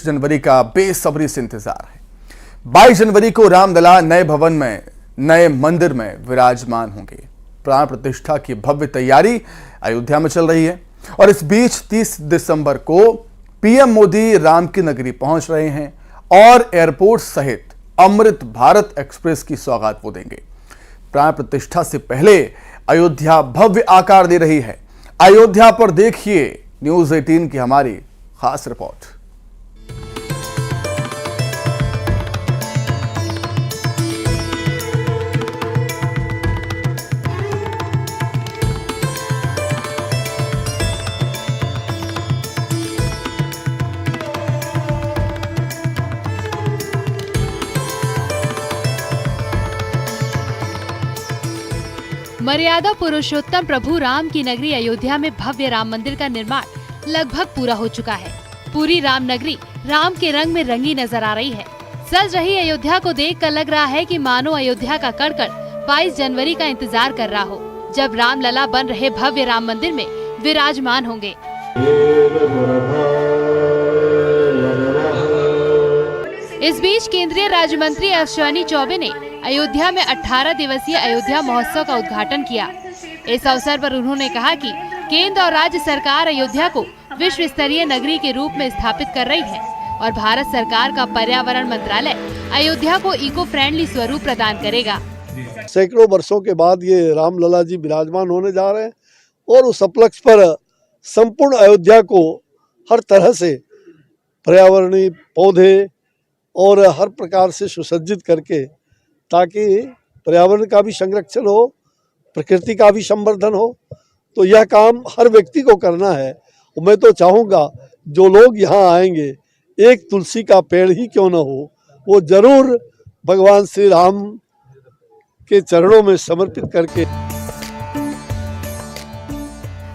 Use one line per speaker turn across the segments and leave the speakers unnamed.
जनवरी का बेसब्री से इंतजार है। 22 जनवरी को रामलला नए भवन में, नए मंदिर में विराजमान होंगे। प्राण प्रतिष्ठा की भव्य तैयारी अयोध्या में चल रही है और इस बीच 30 दिसंबर को पीएम मोदी राम की नगरी पहुंच रहे हैं और एयरपोर्ट सहित अमृत भारत एक्सप्रेस की सौगात वो देंगे। प्राण प्रतिष्ठा से पहले अयोध्या भव्य आकार दे रही है। अयोध्या पर देखिए न्यूज़ 18 की हमारी खास रिपोर्ट।
मर्यादा पुरुषोत्तम प्रभु राम की नगरी अयोध्या में भव्य राम मंदिर का निर्माण लगभग पूरा हो चुका है। पूरी राम नगरी राम के रंग में रंगी नजर आ रही है। सज रही अयोध्या को देखकर लग रहा है कि मानो अयोध्या का कण-कण 22 जनवरी का इंतजार कर रहा हो, जब रामलला बन रहे भव्य राम मंदिर में विराजमान होंगे। इस बीच केंद्रीय राज्य मंत्री अश्विनी चौबे ने अयोध्या में 18 दिवसीय अयोध्या महोत्सव का उद्घाटन किया। इस अवसर पर उन्होंने कहा कि केंद्र और राज्य सरकार अयोध्या को विश्व स्तरीय नगरी के रूप में स्थापित कर रही है और भारत सरकार का पर्यावरण मंत्रालय अयोध्या को इको फ्रेंडली स्वरूप प्रदान करेगा।
सैकड़ों वर्षों के बाद ये रामलला जी विराजमान होने जा रहे हैं और उस उपलक्ष्य पर संपूर्ण अयोध्या को हर तरह से पर्यावरणीय पौधे और हर प्रकार से सुसज्जित करके, ताकि पर्यावरण का भी संरक्षण हो, प्रकृति का भी संवर्धन हो, तो यह काम हर व्यक्ति को करना है। और मैं तो चाहूँगा जो लोग यहाँ आएंगे, एक तुलसी का पेड़ ही क्यों न हो, वो जरूर भगवान श्री राम के चरणों में समर्पित करके।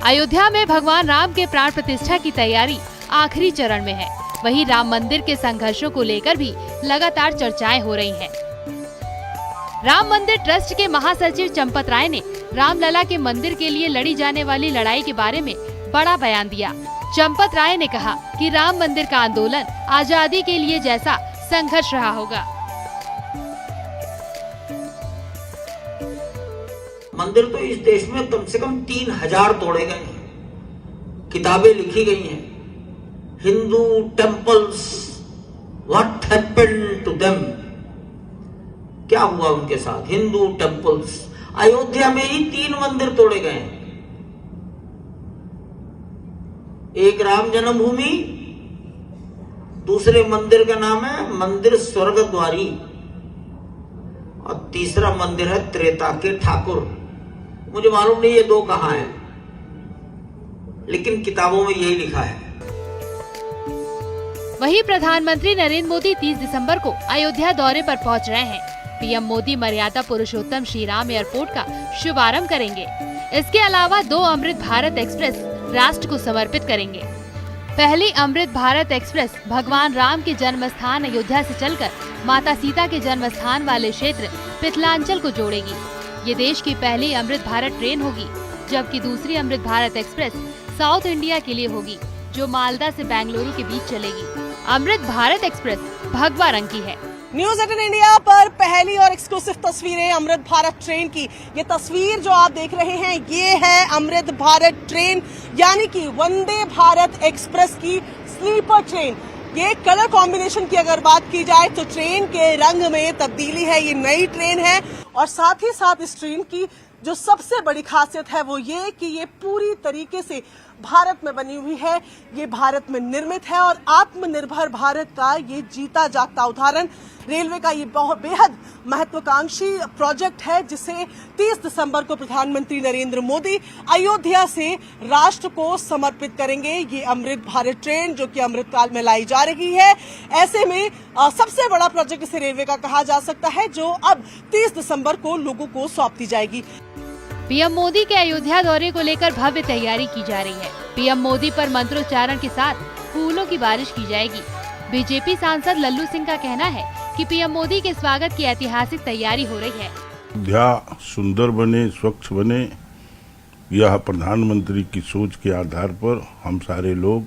अयोध्या में भगवान राम के प्राण प्रतिष्ठा की तैयारी आखिरी चरण में है। वहीं राम मंदिर के संघर्षों को लेकर भी लगातार चर्चाएं हो रही हैं। राम मंदिर ट्रस्ट के महासचिव चंपत राय ने रामलला के मंदिर के लिए लड़ी जाने वाली लड़ाई के बारे में बड़ा बयान दिया। चंपत राय ने कहा कि राम मंदिर का आंदोलन आजादी के लिए जैसा संघर्ष रहा होगा।
मंदिर तो इस देश में कम से कम 3000 तोड़े गए हैं, किताबें लिखी गई हैं। Hindu temples, what happened to them, क्या हुआ उनके साथ। हिंदू टेम्पल्स, अयोध्या में ही 3 मंदिर तोड़े गए हैं। एक राम जन्मभूमि, दूसरे मंदिर का नाम है मंदिर स्वर्गद्वारी और तीसरा मंदिर है त्रेता के ठाकुर। मुझे मालूम नहीं ये 2 कहां हैं, लेकिन किताबों में यही लिखा है।
वहीं प्रधानमंत्री नरेंद्र मोदी 30 दिसंबर को अयोध्या दौरे पर पहुंच रहे हैं। पीएम मोदी मर्यादा पुरुषोत्तम श्री राम एयरपोर्ट का शुभारंभ करेंगे। इसके अलावा 2 अमृत भारत एक्सप्रेस राष्ट्र को समर्पित करेंगे। पहली अमृत भारत एक्सप्रेस भगवान राम के जन्म स्थान अयोध्या से चलकर माता सीता के जन्म स्थान वाले क्षेत्र पिथलांचल को जोड़ेगी। ये देश की पहली अमृत भारत ट्रेन होगी, जबकि दूसरी Amrit Bharat express south India के लिए होगी, जो मालदा से बेंगलुरु के बीच चलेगी। अमृत भारत एक्सप्रेस भगवा रंग की है।
न्यूज़ 18 इंडिया पर पहली और एक्सक्लूसिव तस्वीरें अमृत भारत ट्रेन की। ये तस्वीर जो आप देख रहे हैं, ये है अमृत भारत ट्रेन, यानी कि वंदे भारत एक्सप्रेस की स्लीपर ट्रेन। ये कलर कॉम्बिनेशन की अगर बात की जाए तो ट्रेन के रंग में तब्दीली है। ये नई ट्रेन है और साथ ही साथ इस ट्रेन की जो सबसे बड़ी खासियत है वो ये कि ये पूरी तरीके से भारत में बनी हुई है। ये भारत में निर्मित है और आत्मनिर्भर भारत का ये जीता जागता उदाहरण। रेलवे का ये बहुत बेहद महत्वाकांक्षी प्रोजेक्ट है, जिसे 30 दिसंबर को प्रधानमंत्री नरेंद्र मोदी अयोध्या से राष्ट्र को समर्पित करेंगे। ये अमृत भारत ट्रेन जो कि अमृतकाल में लाई जा रही है, ऐसे में सबसे बड़ा प्रोजेक्ट इसे रेलवे का कहा जा सकता है, जो अब 30 दिसंबर को लोगों को सौंप दी जाएगी।
पीएम मोदी के अयोध्या दौरे को लेकर भव्य तैयारी की जा रही है। पीएम मोदी पर मंत्रोच्चारण के साथ फूलों की बारिश की जाएगी। बीजेपी सांसद लल्लू सिंह का कहना है कि पीएम मोदी के स्वागत की ऐतिहासिक तैयारी हो रही है।
अयोध्या सुंदर बने, स्वच्छ बने, यह प्रधानमंत्री की सोच के आधार पर हम सारे लोग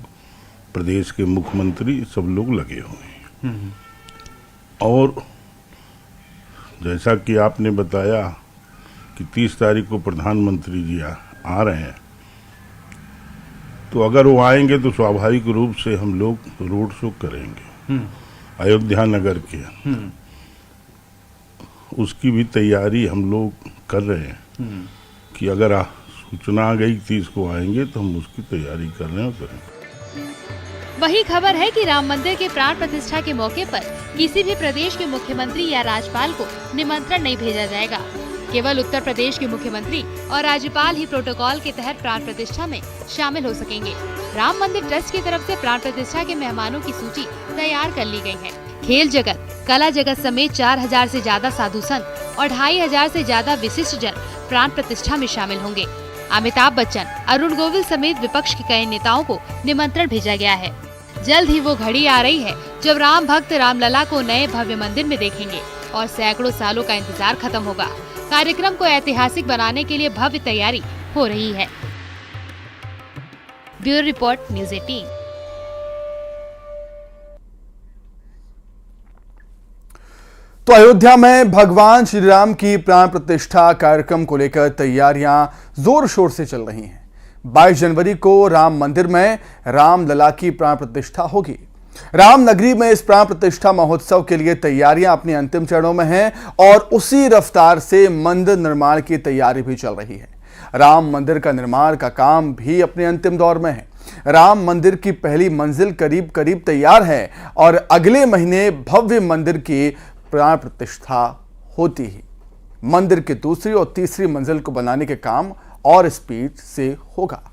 प्रदेश के मुख्यमंत्री सब लोग लगे हुए हैं। और जैसा कि आपने बताया कि 30 तारीख को प्रधानमंत्री जी आ रहे हैं, तो अगर वो आएंगे तो स्वाभाविक रूप से हम लोग रोड शो करेंगे अयोध्या नगर के। उसकी भी तैयारी हम लोग कर रहे हैं कि अगर सूचना आ गई 30 को आएंगे तो हम उसकी तैयारी कर रहे हैं और करेंगे।
वही खबर है कि राम मंदिर के प्राण प्रतिष्ठा के मौके पर किसी भी प्रदेश के मुख्यमंत्री या राज्यपाल को निमंत्रण नहीं भेजा जाएगा। केवल उत्तर प्रदेश के मुख्यमंत्री और राज्यपाल ही प्रोटोकॉल के तहत प्राण प्रतिष्ठा में शामिल हो सकेंगे। राम मंदिर ट्रस्ट की तरफ से प्राण प्रतिष्ठा के मेहमानों की सूची तैयार कर ली गई है। खेल जगत, कला जगत समेत 4000 से ज्यादा साधु संत और 2500 से ज्यादा विशिष्ट जन प्राण प्रतिष्ठा में शामिल होंगे। अमिताभ बच्चन, अरुण गोविल समेत विपक्ष के कई नेताओं को निमंत्रण भेजा गया है। जल्द ही वो घड़ी आ रही है जब राम भक्त रामलला को नए भव्य मंदिर में देखेंगे और सैकड़ों सालों का इंतजार खत्म होगा। कार्यक्रम को ऐतिहासिक बनाने के लिए भव्य तैयारी हो रही है। Bureau report, news 18।
तो अयोध्या में भगवान श्री राम की प्राण प्रतिष्ठा कार्यक्रम को लेकर तैयारियां जोर शोर से चल रही हैं। 22 जनवरी को राम मंदिर में रामलला की प्राण प्रतिष्ठा होगी। राम नगरी में इस प्राण प्रतिष्ठा महोत्सव के लिए तैयारियां अपने अंतिम चरणों में हैं और उसी रफ्तार से मंदिर निर्माण की तैयारी भी चल रही है। राम मंदिर का निर्माण का काम भी अपने अंतिम दौर में है। राम मंदिर की पहली मंजिल करीब करीब तैयार है और अगले महीने भव्य मंदिर की प्राण प्रतिष्ठा होती ही मंदिर की दूसरी और तीसरी मंजिल को बनाने के काम और स्पीड से होगा।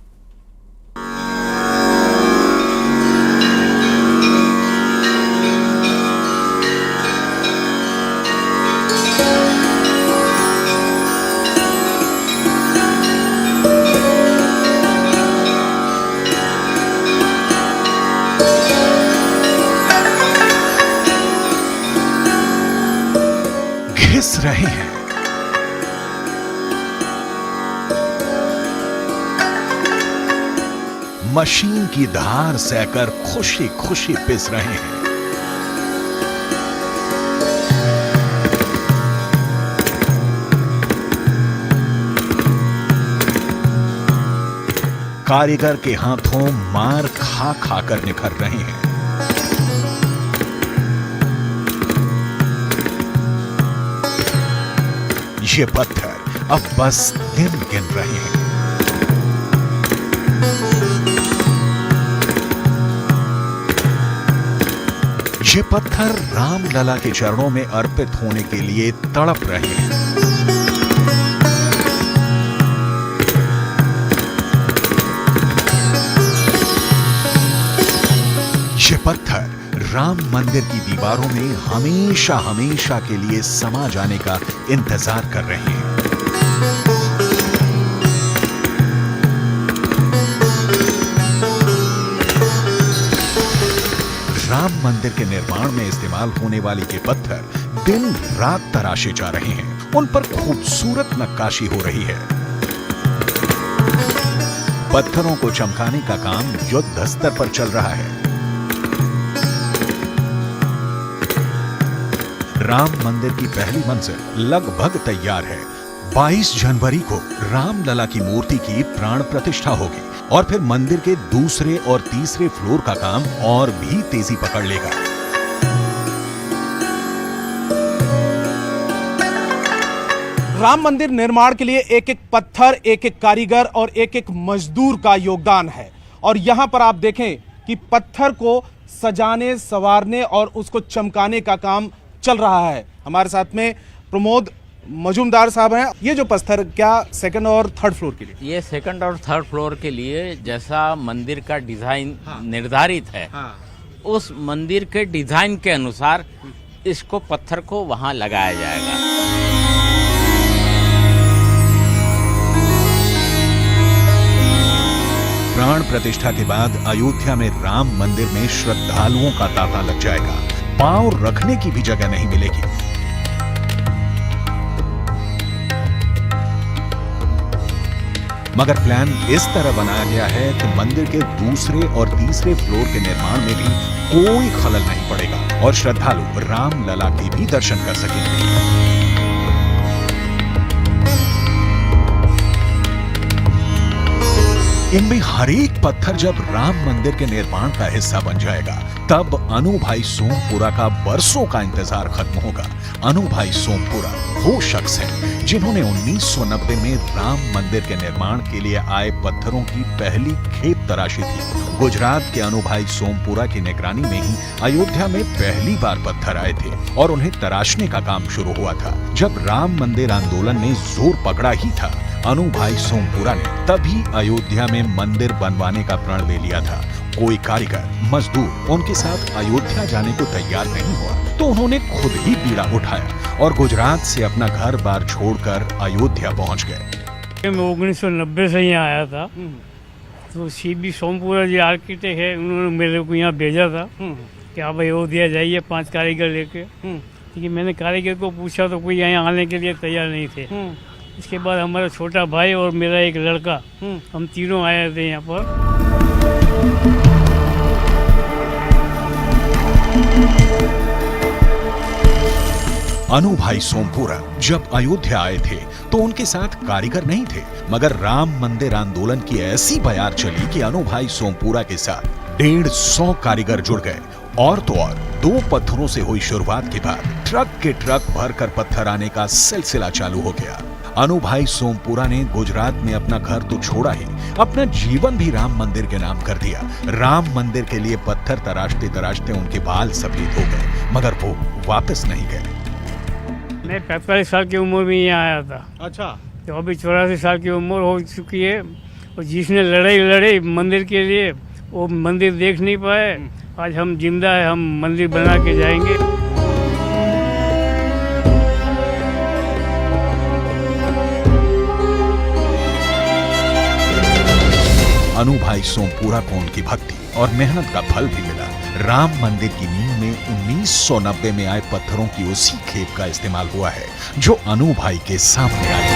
घिस रहे हैं, मशीन की धार सहकर खुशी खुशी पिस रहे हैं। कारीगर के हाथों मार खा खाकर निखर रहे हैं। ये पत्थर अब बस दिन गिन रहे हैं। ये पत्थर रामलला के चरणों में अर्पित होने के लिए तड़प रहे हैं। ये पत्थर राम मंदिर की दीवारों में हमेशा हमेशा के लिए समा जाने का इंतजार कर रहे हैं। राम मंदिर के निर्माण में इस्तेमाल होने वाले ये पत्थर दिन रात तराशे जा रहे हैं। उन पर खूबसूरत नक्काशी हो रही है। पत्थरों को चमकाने का काम युद्ध स्तर पर चल रहा है। राम मंदिर की पहली मंजिल लगभग तैयार है। 22 जनवरी को रामलला की मूर्ति की प्राण प्रतिष्ठा होगी और फिर मंदिर के दूसरे और तीसरे फ्लोर का काम और भी तेजी पकड़ लेगा।
राम मंदिर निर्माण के लिए एक एक पत्थर, एक एक कारीगर और एक एक मजदूर का योगदान है। और यहां पर आप देखें कि पत्थर को सजाने, संवारने और उसको चमकाने का काम चल रहा है। हमारे साथ में प्रमोद मजूमदार साहब हैं। ये जो पत्थर क्या सेकंड और थर्ड फ्लोर के लिए?
ये सेकंड और थर्ड फ्लोर के लिए जैसा मंदिर का डिजाइन निर्धारित है, उस मंदिर के डिजाइन के अनुसार इसको पत्थर को वहां लगाया जाएगा।
प्राण प्रतिष्ठा के बाद अयोध्या में राम मंदिर में श्रद्धालुओं का तांता लग जाएगा। पांव रखने की भी जगह नहीं मिलेगी। मगर प्लान इस तरह बनाया गया है कि मंदिर के दूसरे और तीसरे फ्लोर के निर्माण में भी कोई खलल नहीं पड़ेगा और श्रद्धालु राम लला के भी दर्शन कर सकेंगे। इनमें हर एक पत्थर जब राम मंदिर के निर्माण का हिस्सा बन जाएगा तब अनु भाई सोमपुरा का बरसों का इंतजार खत्म होगा। अनु भाई सोमपुरा वो शख्स है जिन्होंने 1990 में राम मंदिर के निर्माण के लिए आए पत्थरों की पहली खेप तराशी थी। गुजरात के अनु भाई सोमपुरा की निगरानी में ही अयोध्या में पहली बार पत्थर आए थे और उन्हें तराशने का काम शुरू हुआ था। जब राम मंदिर आंदोलन ने जोर पकड़ा ही था, अनु भाई सोमपुरा ने तभी अयोध्या में मंदिर बनवाने का प्रण ले लिया था। कोई कारीगर मजदूर उनके साथ अयोध्या जाने को तैयार नहीं हुआ तो उन्होंने खुद ही बीड़ा उठाया और गुजरात से अपना घर बार छोड़कर अयोध्या पहुंच गए।
मैं 1990 से यहाँ आया था, तो सीबी सोमपुरा जी आर्किटेक्ट है, उन्होंने मेरे को यहाँ भेजा था कि आप अयोध्या जाइए 5 कारीगर लेके। लेकिन मैंने कारीगर को पूछा तो कोई यहाँ आने के लिए तैयार नहीं थे। इसके बाद हमारा छोटा भाई और मेरा एक लड़का, हम तीनों आए थे यहाँ पर।
अनु भाई सोमपुरा जब अयोध्या आए थे तो उनके साथ कारीगर नहीं थे, मगर राम मंदिर आंदोलन की ऐसी बयार चली कि अनु भाई सोमपुरा के साथ 150 कारीगर जुड़ गए। और तो और 2 पत्थरों से हुई शुरुआत के बाद ट्रक के ट्रक भरकर पत्थर आने का सिलसिला चालू हो गया। अनु भाई सोमपुरा ने गुजरात में अपना घर तो छोड़ा ही, अपना जीवन भी राम मंदिर के नाम कर दिया। राम मंदिर के लिए पत्थर तराशते तराशते उनके बाल सफेद हो गए, मगर वो वापस नहीं गए।
मैं 45 साल की उम्र में यहाँ आया था।
अच्छा।
तो अभी 84 साल की उम्र हो चुकी है और जिसने लड़ाई लड़ी मंदिर के लिए वो मंदिर देख नहीं पाए। आज हम जिंदा है, हम मंदिर बना के जाएंगे।
अनु भाई सोमपुरा को उनकी भक्ति और मेहनत का फल भी मिला। राम मंदिर की नींव में 1990 में आए पत्थरों की उसी खेप का इस्तेमाल हुआ है जो अनु भाई के सामने आई।